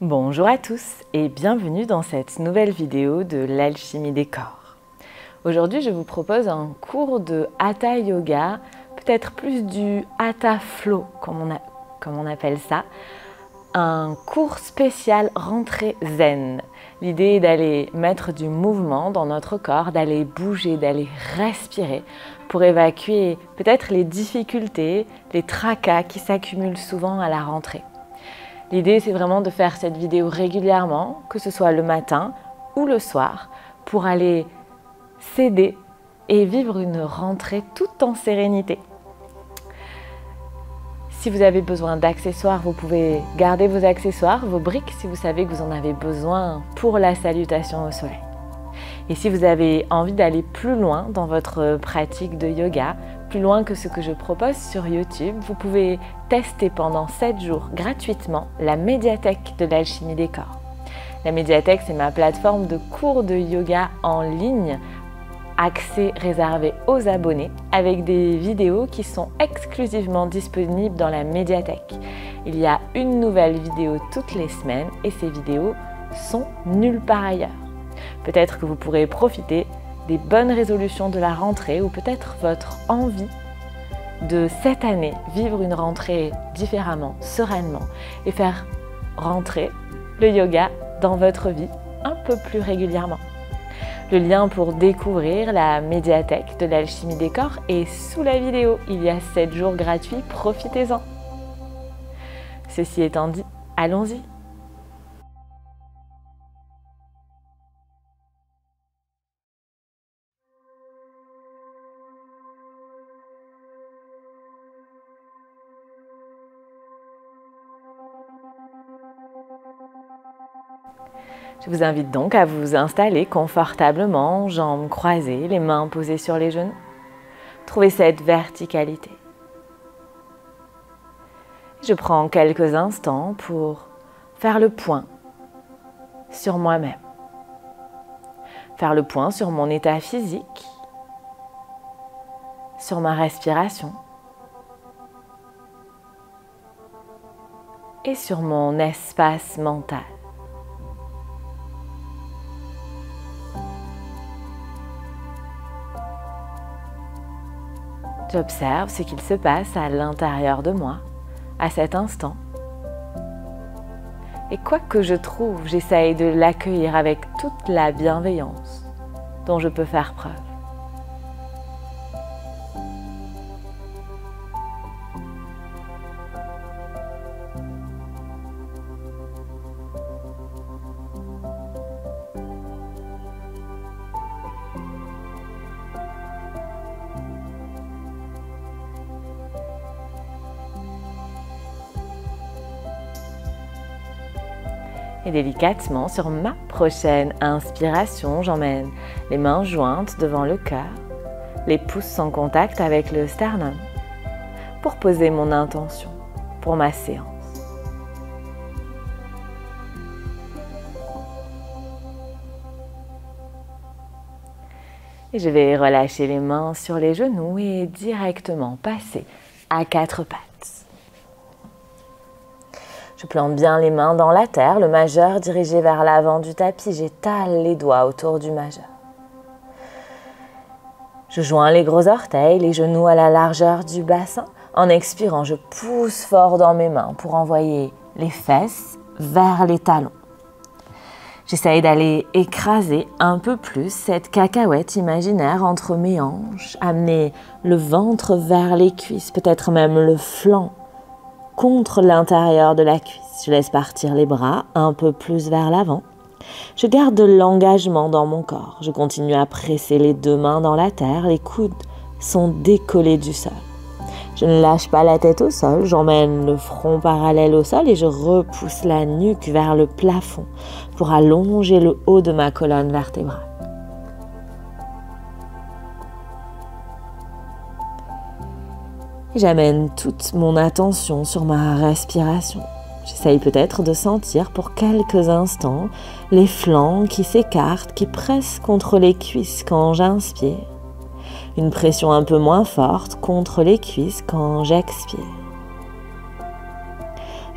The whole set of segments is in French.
Bonjour à tous et bienvenue dans cette nouvelle vidéo de l'alchimie des corps. Aujourd'hui, je vous propose un cours de Hatha Yoga, peut-être plus du Hatha Flow, comme on appelle ça. Un cours spécial rentrée zen. L'idée est d'aller mettre du mouvement dans notre corps, d'aller bouger, d'aller respirer pour évacuer peut-être les difficultés, les tracas qui s'accumulent souvent à la rentrée. L'idée, c'est vraiment de faire cette vidéo régulièrement, que ce soit le matin ou le soir, pour aller s'aider et vivre une rentrée toute en sérénité. Si vous avez besoin d'accessoires, vous pouvez garder vos accessoires, vos briques, si vous savez que vous en avez besoin pour la salutation au soleil. Et si vous avez envie d'aller plus loin dans votre pratique de yoga, plus loin que ce que je propose sur YouTube, vous pouvez tester pendant 7 jours gratuitement la médiathèque de l'alchimie des corps. La médiathèque, c'est ma plateforme de cours de yoga en ligne, accès réservé aux abonnés, avec des vidéos qui sont exclusivement disponibles dans la médiathèque. Il y a une nouvelle vidéo toutes les semaines et ces vidéos sont nulle part ailleurs. Peut-être que vous pourrez profiter des bonnes résolutions de la rentrée ou peut-être votre envie de cette année vivre une rentrée différemment, sereinement et faire rentrer le yoga dans votre vie un peu plus régulièrement. Le lien pour découvrir la médiathèque de l'alchimie des corps est sous la vidéo. Il y a 7 jours gratuits, profitez-en. Ceci étant dit, allons-y. Je vous invite donc à vous installer confortablement, jambes croisées, les mains posées sur les genoux. Trouvez cette verticalité. Je prends quelques instants pour faire le point sur moi-même. Faire le point sur mon état physique, sur ma respiration et sur mon espace mental. J'observe ce qu'il se passe à l'intérieur de moi, à cet instant. Et quoi que je trouve, j'essaye de l'accueillir avec toute la bienveillance dont je peux faire preuve. Et délicatement, sur ma prochaine inspiration, j'emmène les mains jointes devant le cœur, les pouces en contact avec le sternum, pour poser mon intention pour ma séance. Et je vais relâcher les mains sur les genoux et directement passer à 4 pattes. Je plante bien les mains dans la terre, le majeur dirigé vers l'avant du tapis. J'étale les doigts autour du majeur. Je joins les gros orteils, les genoux à la largeur du bassin. En expirant, je pousse fort dans mes mains pour envoyer les fesses vers les talons. J'essaye d'aller écraser un peu plus cette cacahuète imaginaire entre mes hanches, amener le ventre vers les cuisses, peut-être même le flanc contre l'intérieur de la cuisse. Je laisse partir les bras un peu plus vers l'avant. Je garde de l'engagement dans mon corps. Je continue à presser les 2 mains dans la terre. Les coudes sont décollés du sol. Je ne lâche pas la tête au sol. J'emmène le front parallèle au sol et je repousse la nuque vers le plafond pour allonger le haut de ma colonne vertébrale. J'amène toute mon attention sur ma respiration. J'essaye peut-être de sentir pour quelques instants les flancs qui s'écartent, qui pressent contre les cuisses quand j'inspire. Une pression un peu moins forte contre les cuisses quand j'expire.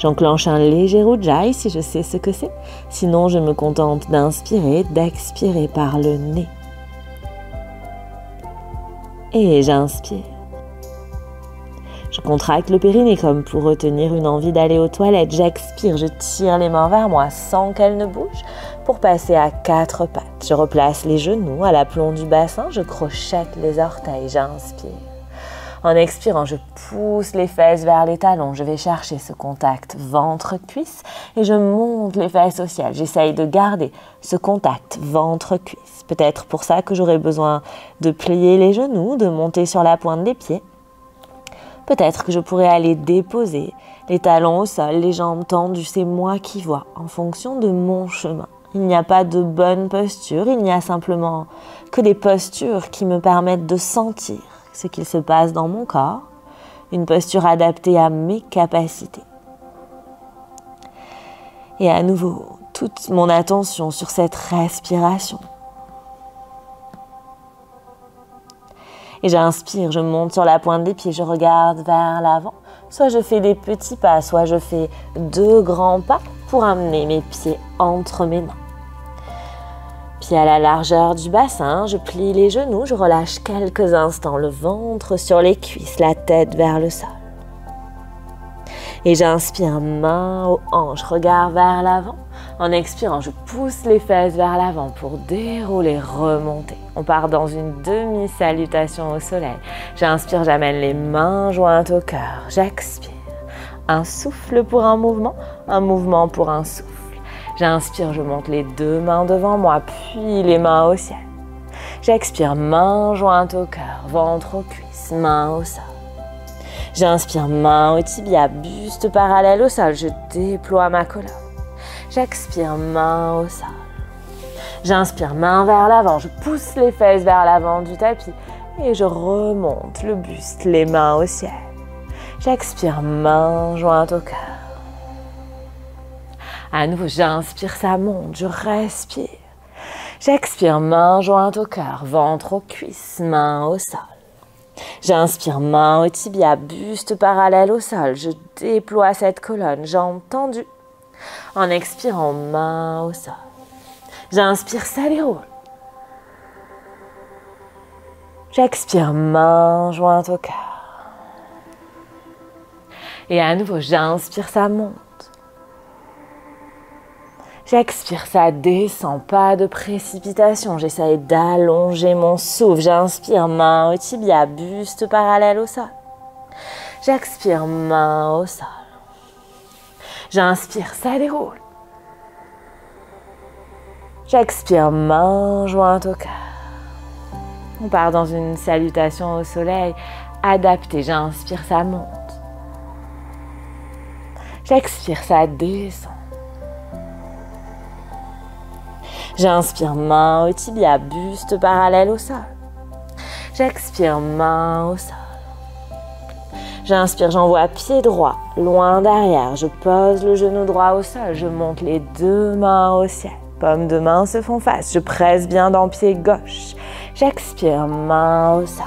J'enclenche un léger Ujjayi si je sais ce que c'est. Sinon, je me contente d'inspirer, d'expirer par le nez. Et j'inspire. Je contracte le périnée comme pour retenir une envie d'aller aux toilettes. J'expire, je tire les mains vers moi sans qu'elles ne bougent pour passer à 4 pattes. Je replace les genoux à l'aplomb du bassin, je crochette les orteils, j'inspire. En expirant, je pousse les fesses vers les talons. Je vais chercher ce contact ventre-cuisse et je monte les fesses au ciel. J'essaye de garder ce contact ventre-cuisse. Peut-être pour ça que j'aurai besoin de plier les genoux, de monter sur la pointe des pieds. Peut-être que je pourrais aller déposer les talons au sol, les jambes tendues. C'est moi qui vois en fonction de mon chemin. Il n'y a pas de bonne posture, il n'y a simplement que des postures qui me permettent de sentir ce qu'il se passe dans mon corps, une posture adaptée à mes capacités. Et à nouveau, toute mon attention sur cette respiration. Et j'inspire, je monte sur la pointe des pieds, je regarde vers l'avant. Soit je fais des petits pas, soit je fais 2 grands pas pour amener mes pieds entre mes mains. Pieds à la largeur du bassin, je plie les genoux, je relâche quelques instants le ventre sur les cuisses, la tête vers le sol. Et j'inspire, main aux hanches, regard vers l'avant. En expirant, je pousse les fesses vers l'avant pour dérouler, remonter. On part dans une demi-salutation au soleil. J'inspire, j'amène les mains jointes au cœur. J'expire. Un souffle pour un mouvement pour un souffle. J'inspire, je monte les 2 mains devant moi, puis les mains au ciel. J'expire, main jointe au cœur, ventre aux cuisses, main au sol. J'inspire, main au tibia, buste parallèle au sol, je déploie ma colonne. J'expire, main au sol. J'inspire, main vers l'avant, je pousse les fesses vers l'avant du tapis et je remonte le buste, les mains au ciel. J'expire, main jointe au cœur. À nouveau, j'inspire, ça monte, je respire. J'expire, main jointe au cœur, ventre aux cuisses, main au sol. J'inspire, main au tibia, buste parallèle au sol. Je déploie cette colonne, jambes tendues. En expirant, main au sol. J'inspire, ça déroule. J'expire, main jointe au cœur. Et à nouveau, j'inspire, ça monte. J'expire, ça descend, pas de précipitation. J'essaye d'allonger mon souffle. J'inspire, main au tibia, buste parallèle au sol. J'expire, main au sol. J'inspire, ça déroule. J'expire, main jointe au cœur. On part dans une salutation au soleil adaptée. J'inspire, ça monte. J'expire, ça descend. J'inspire, main au tibia, buste parallèle au sol. J'expire, main au sol. J'inspire, j'envoie pied droit, loin derrière. Je pose le genou droit au sol. Je monte les 2 mains au ciel. Paumes de main se font face. Je presse bien dans le pied gauche. J'expire, main au sol.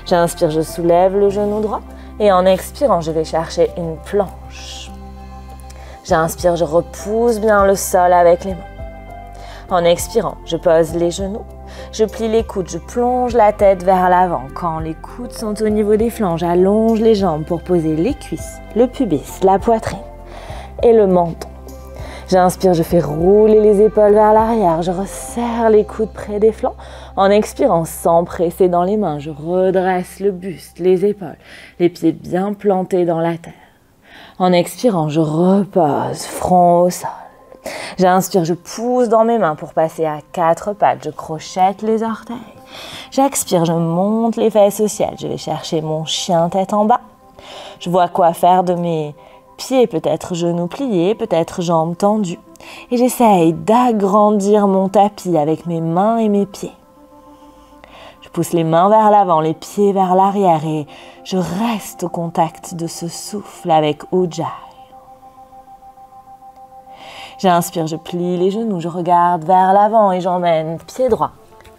J'inspire, je soulève le genou droit. Et en expirant, je vais chercher une planche. J'inspire, je repousse bien le sol avec les mains. En expirant, je pose les genoux, je plie les coudes, je plonge la tête vers l'avant. Quand les coudes sont au niveau des flancs, j'allonge les jambes pour poser les cuisses, le pubis, la poitrine et le menton. J'inspire, je fais rouler les épaules vers l'arrière, je resserre les coudes près des flancs. En expirant, sans presser dans les mains, je redresse le buste, les épaules, les pieds bien plantés dans la terre. En expirant, je repose, front au sol. J'inspire, je pousse dans mes mains pour passer à 4 pattes. Je crochette les orteils. J'expire, je monte les fesses au ciel. Je vais chercher mon chien tête en bas. Je vois quoi faire de mes pieds, peut-être genoux pliés, peut-être jambes tendues. Et j'essaye d'agrandir mon tapis avec mes mains et mes pieds. Je pousse les mains vers l'avant, les pieds vers l'arrière et je reste au contact de ce souffle avec Ujjayi. J'inspire, je plie les genoux, je regarde vers l'avant et j'emmène pied droit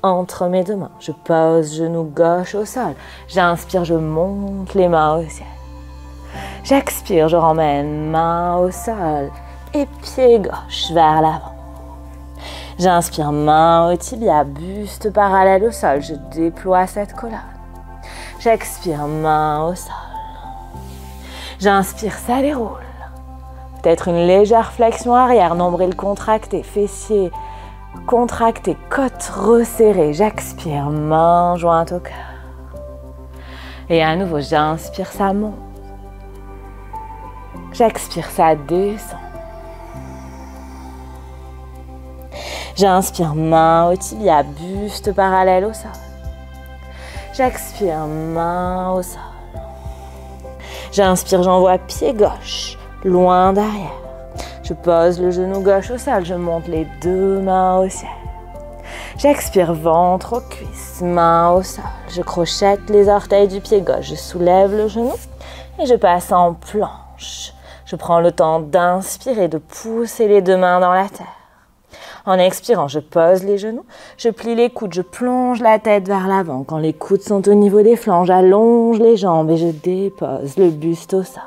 entre mes 2 mains. Je pose genou gauche au sol. J'inspire, je monte les mains au ciel. J'expire, je ramène main au sol et pied gauche vers l'avant. J'inspire, main au tibia, buste parallèle au sol, je déploie cette colonne. J'expire, main au sol. J'inspire, ça déroule. Peut-être une légère flexion arrière, nombril contracté, fessier contracté, côte resserrée. J'expire, main jointe au cœur. Et à nouveau, j'inspire, ça monte. J'expire, ça descend. J'inspire, main au tibia, buste parallèle au sol. J'expire, main au sol. J'inspire, j'envoie pied gauche, loin derrière. Je pose le genou gauche au sol, je monte les deux mains au ciel. J'expire, ventre aux cuisses, main au sol. Je crochette les orteils du pied gauche, je soulève le genou et je passe en planche. Je prends le temps d'inspirer, de pousser les deux mains dans la terre. En expirant, je pose les genoux, je plie les coudes, je plonge la tête vers l'avant. Quand les coudes sont au niveau des flancs, j'allonge les jambes et je dépose le buste au sol.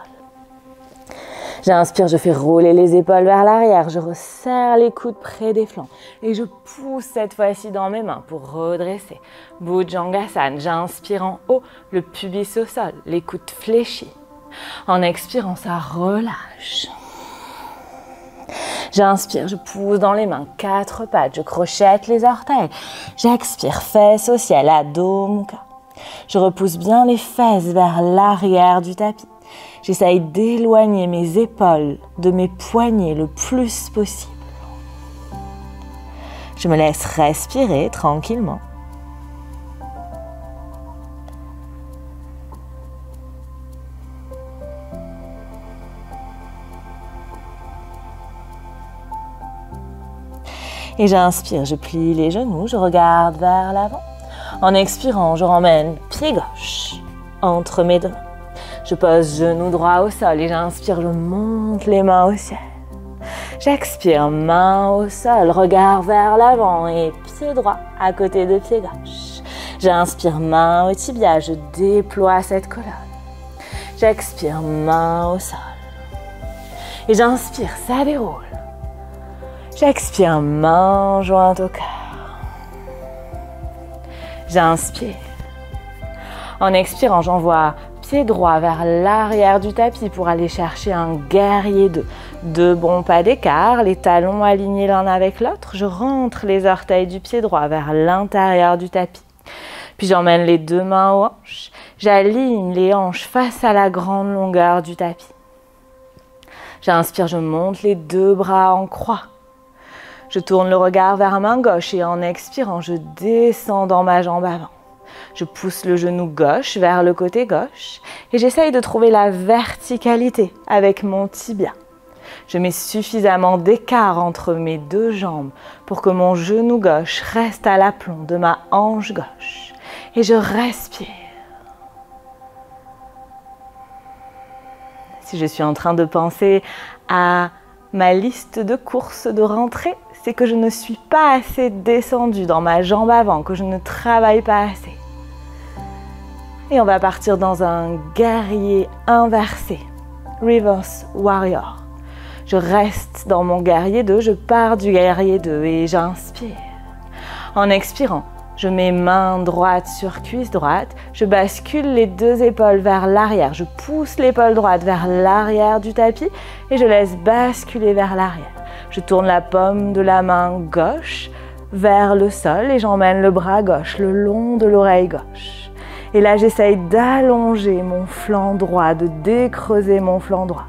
J'inspire, je fais rouler les épaules vers l'arrière, je resserre les coudes près des flancs et je pousse cette fois-ci dans mes mains pour redresser. Bhujangasana, j'inspire en haut, le pubis au sol, les coudes fléchis. En expirant, ça relâche. J'inspire, je pousse dans les mains, 4 pattes, je crochette les orteils. J'expire, fesses au ciel, Adho Mukha. Je repousse bien les fesses vers l'arrière du tapis. J'essaye d'éloigner mes épaules de mes poignets le plus possible. Je me laisse respirer tranquillement. Et j'inspire, je plie les genoux, je regarde vers l'avant. En expirant, je ramène pied gauche entre mes deux mains. Je pose genou droit au sol et j'inspire, je monte les mains au ciel. J'expire, main au sol, regard vers l'avant et pied droit à côté de pied gauche. J'inspire, main au tibia, je déploie cette colonne. J'expire, main au sol. Et j'inspire, ça déroule. J'expire, main jointe au cœur. J'inspire. En expirant, j'envoie pied droit vers l'arrière du tapis pour aller chercher un guerrier 2. 2 bons pas d'écart, les talons alignés l'un avec l'autre. Je rentre les orteils du pied droit vers l'intérieur du tapis. Puis j'emmène les 2 mains aux hanches. J'aligne les hanches face à la grande longueur du tapis. J'inspire, je monte les 2 bras en croix. Je tourne le regard vers main gauche et en expirant, je descends dans ma jambe avant. Je pousse le genou gauche vers le côté gauche et j'essaye de trouver la verticalité avec mon tibia. Je mets suffisamment d'écart entre mes 2 jambes pour que mon genou gauche reste à l'aplomb de ma hanche gauche. Et je respire. Si je suis en train de penser à ma liste de courses de rentrée, c'est que je ne suis pas assez descendue dans ma jambe avant, que je ne travaille pas assez. Et on va partir dans un guerrier inversé, Reverse Warrior. Je reste dans mon guerrier 2, je pars du guerrier 2 et j'inspire. En expirant, je mets main droite sur cuisse droite, je bascule les 2 épaules vers l'arrière, je pousse l'épaule droite vers l'arrière du tapis et je laisse basculer vers l'arrière. Je tourne la paume de la main gauche vers le sol et j'emmène le bras gauche le long de l'oreille gauche. Et là, j'essaye d'allonger mon flanc droit, de décreuser mon flanc droit.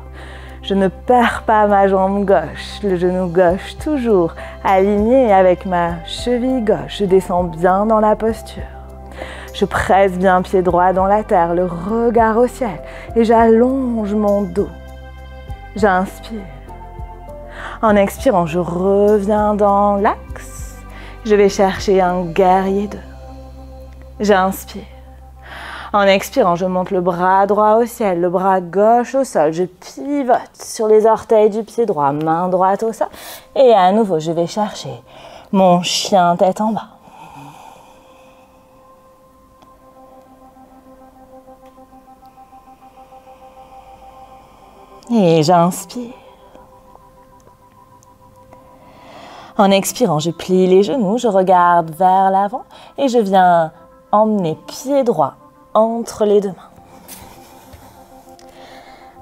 Je ne perds pas ma jambe gauche, le genou gauche toujours aligné avec ma cheville gauche. Je descends bien dans la posture. Je presse bien pied droit dans la terre, le regard au ciel et j'allonge mon dos. J'inspire. En expirant, je reviens dans l'axe. Je vais chercher un guerrier 2. J'inspire. En expirant, je monte le bras droit au ciel, le bras gauche au sol. Je pivote sur les orteils du pied droit, main droite au sol. Et à nouveau, je vais chercher mon chien tête en bas. Et j'inspire. En expirant, je plie les genoux, je regarde vers l'avant et je viens emmener pied droit entre les deux mains.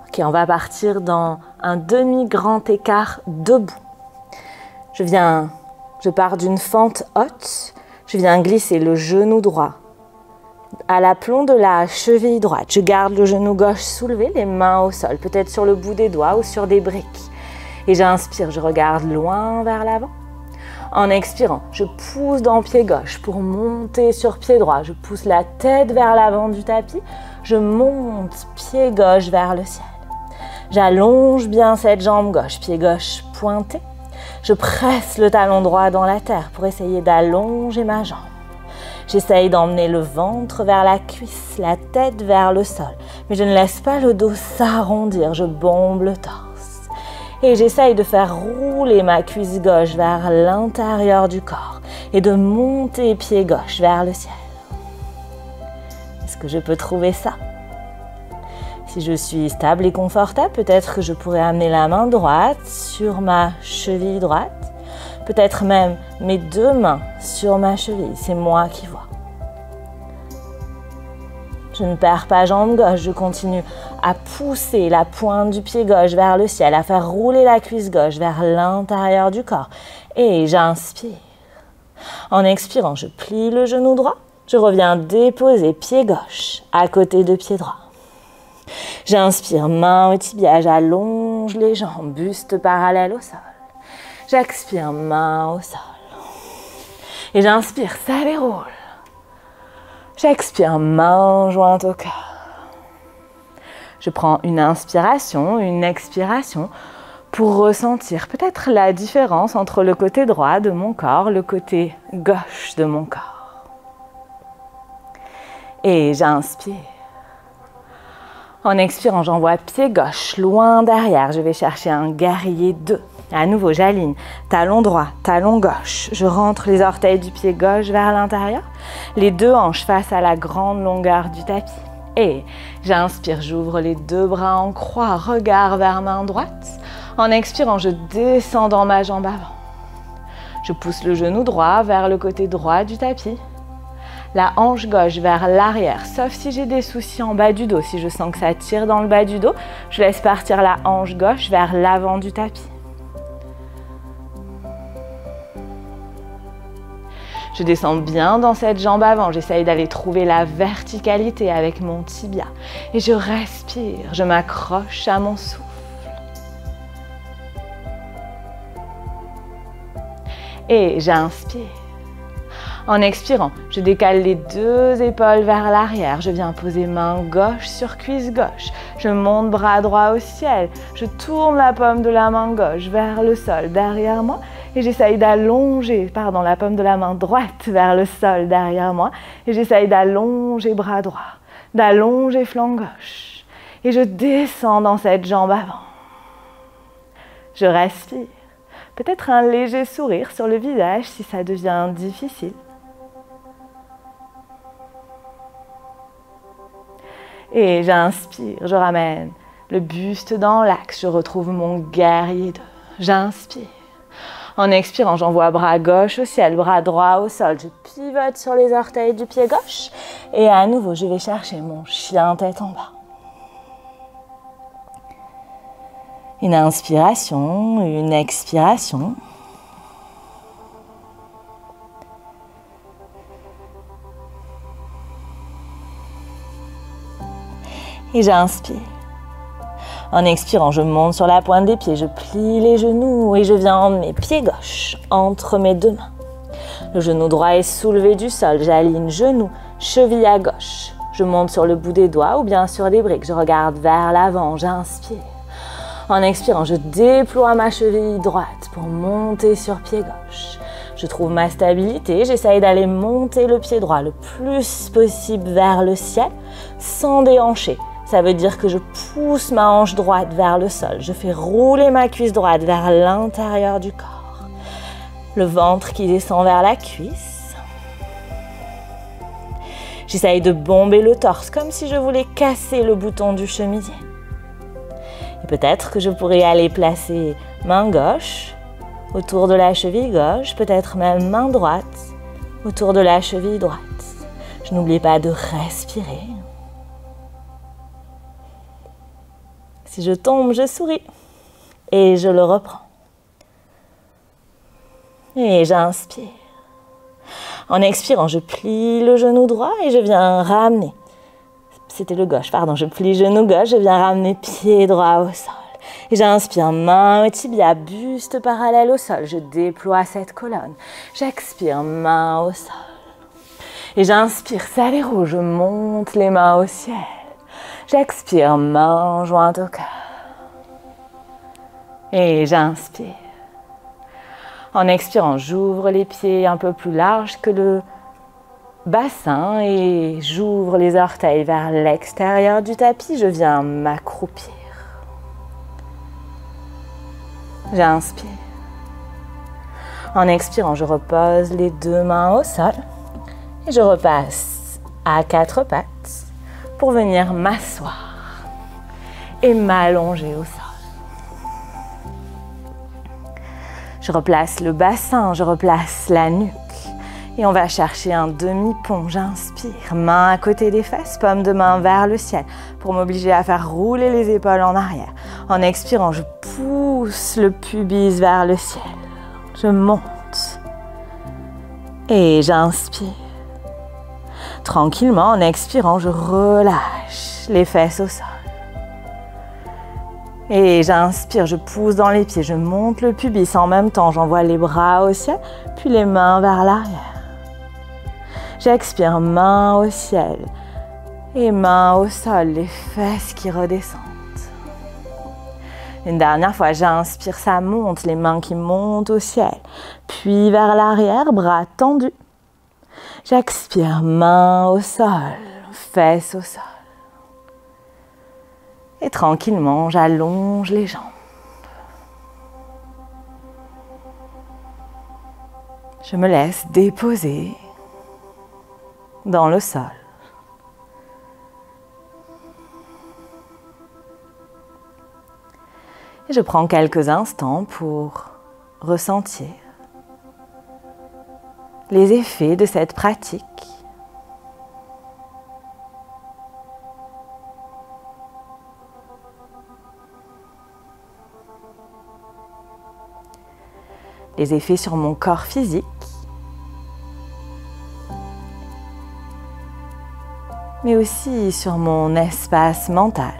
Ok, on va partir dans un demi-grand écart debout. Je pars d'une fente haute, je viens glisser le genou droit à l'aplomb de la cheville droite. Je garde le genou gauche soulevé, les mains au sol, peut-être sur le bout des doigts ou sur des briques. Et j'inspire, je regarde loin vers l'avant. En expirant, je pousse dans le pied gauche pour monter sur pied droit. Je pousse la tête vers l'avant du tapis. Je monte pied gauche vers le ciel. J'allonge bien cette jambe gauche, pied gauche pointé. Je presse le talon droit dans la terre pour essayer d'allonger ma jambe. J'essaye d'emmener le ventre vers la cuisse, la tête vers le sol. Mais je ne laisse pas le dos s'arrondir, je bombe le torse. Et j'essaye de faire rouler ma cuisse gauche vers l'intérieur du corps et de monter pied gauche vers le ciel. Est-ce que je peux trouver ça? Si je suis stable et confortable, peut-être que je pourrais amener la main droite sur ma cheville droite. Peut-être même mes deux mains sur ma cheville, c'est moi qui vois. Je ne perds pas jambe gauche, je continue à pousser la pointe du pied gauche vers le ciel, à faire rouler la cuisse gauche vers l'intérieur du corps. Et j'inspire. En expirant, je plie le genou droit, je reviens déposer pied gauche à côté de pied droit. J'inspire, main au tibia, j'allonge les jambes, buste parallèle au sol. J'expire, main au sol. Et j'inspire, ça déroule. J'expire, main jointe au cœur. Je prends une inspiration, une expiration pour ressentir peut-être la différence entre le côté droit de mon corps, le côté gauche de mon corps. Et j'inspire. En expirant, j'envoie pied gauche loin derrière. Je vais chercher un guerrier 2. À nouveau, j'aligne talon droit, talon gauche. Je rentre les orteils du pied gauche vers l'intérieur. Les deux hanches face à la grande longueur du tapis. Et j'inspire, j'ouvre les deux bras en croix, regard vers main droite. En expirant, je descends dans ma jambe avant. Je pousse le genou droit vers le côté droit du tapis. La hanche gauche vers l'arrière, sauf si j'ai des soucis en bas du dos. Si je sens que ça tire dans le bas du dos, je laisse partir la hanche gauche vers l'avant du tapis. Je descends bien dans cette jambe avant, j'essaye d'aller trouver la verticalité avec mon tibia. Et je respire, je m'accroche à mon souffle. Et j'inspire. En expirant, je décale les deux épaules vers l'arrière. Je viens poser main gauche sur cuisse gauche. Je monte bras droit au ciel. Je tourne la paume de la main gauche vers le sol derrière moi. Et j'essaye d'allonger, la paume de la main droite vers le sol derrière moi. Et j'essaye d'allonger bras droit, d'allonger flanc gauche. Et je descends dans cette jambe avant. Je respire. Peut-être un léger sourire sur le visage si ça devient difficile. Et j'inspire, je ramène le buste dans l'axe, je retrouve mon guerrier 2. J'inspire. En expirant, j'envoie bras gauche au ciel, bras droit au sol. Je pivote sur les orteils du pied gauche. Et à nouveau, je vais chercher mon chien tête en bas. Une inspiration, une expiration. Et j'inspire. En expirant, je monte sur la pointe des pieds, je plie les genoux et je viens emmener pied gauche entre mes deux mains. Le genou droit est soulevé du sol, j'aligne genou, cheville à gauche. Je monte sur le bout des doigts ou bien sur des briques, je regarde vers l'avant, j'inspire. En expirant, je déploie ma cheville droite pour monter sur pied gauche. Je trouve ma stabilité, j'essaye d'aller monter le pied droit le plus possible vers le ciel sans déhancher. Ça veut dire que je pousse ma hanche droite vers le sol. Je fais rouler ma cuisse droite vers l'intérieur du corps. Le ventre qui descend vers la cuisse. J'essaye de bomber le torse comme si je voulais casser le bouton du chemisier. Et peut-être que je pourrais aller placer main gauche autour de la cheville gauche, peut-être même main droite autour de la cheville droite. Je n'oublie pas de respirer. Si je tombe, je souris et je le reprends. Et j'inspire. En expirant, je plie le genou droit et je viens ramener. C'était le gauche, pardon. Je plie genou gauche, je viens ramener pied droit au sol. Et j'inspire, main au tibia, buste parallèle au sol. Je déploie cette colonne. J'expire, main au sol. Et j'inspire, saléro, je monte les mains au ciel. J'expire, main jointe au cœur. Et j'inspire. En expirant, j'ouvre les pieds un peu plus larges que le bassin et j'ouvre les orteils vers l'extérieur du tapis. Je viens m'accroupir. J'inspire. En expirant, je repose les deux mains au sol et je repasse à quatre pattes pour venir m'asseoir et m'allonger au sol. Je replace le bassin, je replace la nuque et on va chercher un demi-pont. J'inspire, main à côté des fesses, paume de main vers le ciel pour m'obliger à faire rouler les épaules en arrière. En expirant, je pousse le pubis vers le ciel. Je monte et j'inspire. Tranquillement, en expirant, je relâche les fesses au sol. Et j'inspire, je pousse dans les pieds, je monte le pubis. En même temps, j'envoie les bras au ciel, puis les mains vers l'arrière. J'expire, main au ciel et main au sol, les fesses qui redescendent. Une dernière fois, j'inspire, ça monte, les mains qui montent au ciel, puis vers l'arrière, bras tendus. J'expire, main au sol, fesses au sol. Et tranquillement, j'allonge les jambes. Je me laisse déposer dans le sol. Et je prends quelques instants pour ressentir les effets de cette pratique. Les effets sur mon corps physique, mais aussi sur mon espace mental.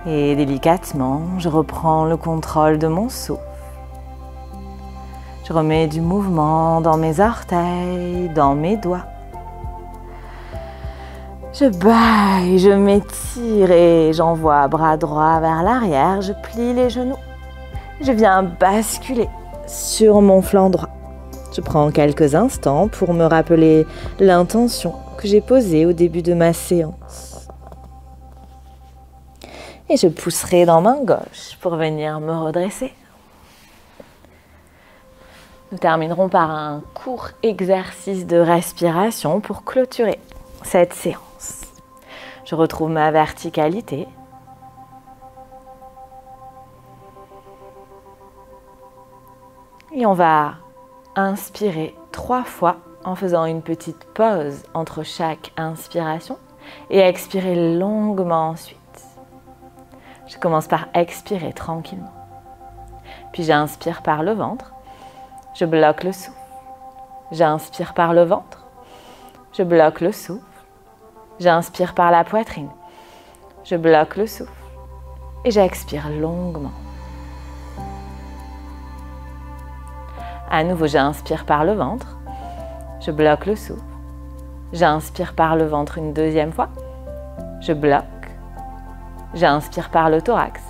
Et délicatement, je reprends le contrôle de mon souffle. Je remets du mouvement dans mes orteils, dans mes doigts. Je baille, je m'étire et j'envoie bras droit vers l'arrière. Je plie les genoux. Je viens basculer sur mon flanc droit. Je prends quelques instants pour me rappeler l'intention que j'ai posée au début de ma séance. Et je pousserai dans main gauche pour venir me redresser. Nous terminerons par un court exercice de respiration pour clôturer cette séance. Je retrouve ma verticalité. Et on va inspirer 3 fois en faisant une petite pause entre chaque inspiration et expirer longuement ensuite. Je commence par expirer tranquillement. Puis j'inspire par le ventre. Je bloque le souffle. J'inspire par le ventre. Je bloque le souffle. J'inspire par la poitrine. Je bloque le souffle. Et j'expire longuement. À nouveau, j'inspire par le ventre. Je bloque le souffle. J'inspire par le ventre une deuxième fois. Je bloque. J'inspire par le thorax,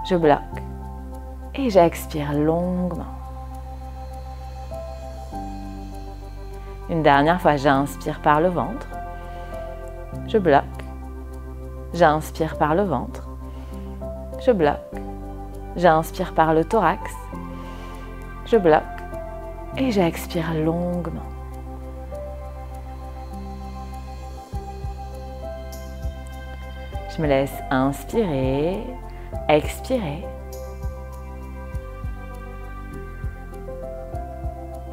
je bloque et j'expire longuement. Une dernière fois, j'inspire par le ventre. Je bloque. J'inspire par le ventre. Je bloque. J'inspire par le thorax. Je bloque. Et j'expire longuement. Je me laisse inspirer, expirer.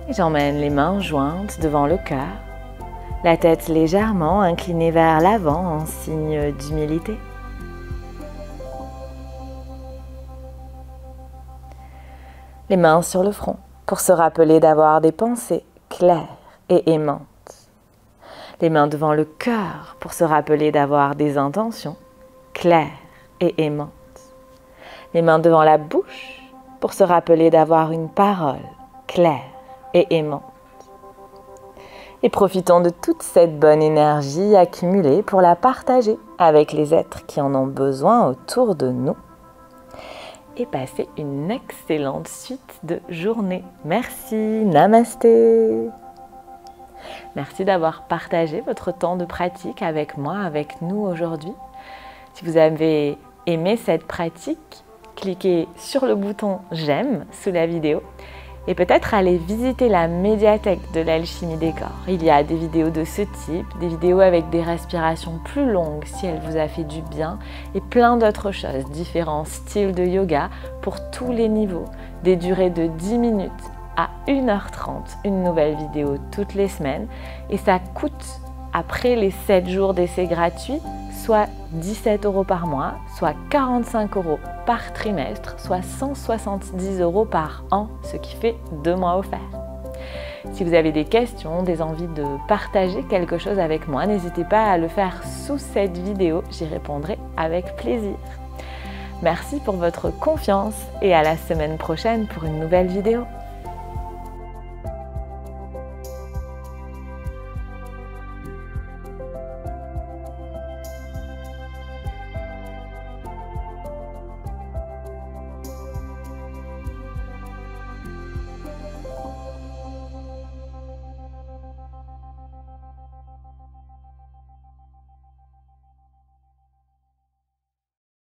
Et j'emmène les mains jointes devant le cœur, la tête légèrement inclinée vers l'avant en signe d'humilité. Les mains sur le front pour se rappeler d'avoir des pensées claires et aimantes. Les mains devant le cœur pour se rappeler d'avoir des intentions claires et aimantes. Les mains devant la bouche pour se rappeler d'avoir une parole claire et aimante. Et profitons de toute cette bonne énergie accumulée pour la partager avec les êtres qui en ont besoin autour de nous. Et passez une excellente suite de journée. Merci, namasté. Merci d'avoir partagé votre temps de pratique avec moi, avec nous aujourd'hui. Si vous avez aimé cette pratique, cliquez sur le bouton « J'aime » sous la vidéo et peut-être aller visiter la médiathèque de l'Alchimie des Corps. Il y a des vidéos de ce type, des vidéos avec des respirations plus longues si elle vous a fait du bien et plein d'autres choses, différents styles de yoga pour tous les niveaux, des durées de 10 minutes à 1h30, une nouvelle vidéo toutes les semaines et ça coûte, après les 7 jours d'essai gratuit, soit 17 € par mois, soit 45 € par trimestre, soit 170 € par an, ce qui fait 2 mois offerts. Si vous avez des questions, des envies de partager quelque chose avec moi, n'hésitez pas à le faire sous cette vidéo, j'y répondrai avec plaisir. Merci pour votre confiance et à la semaine prochaine pour une nouvelle vidéo.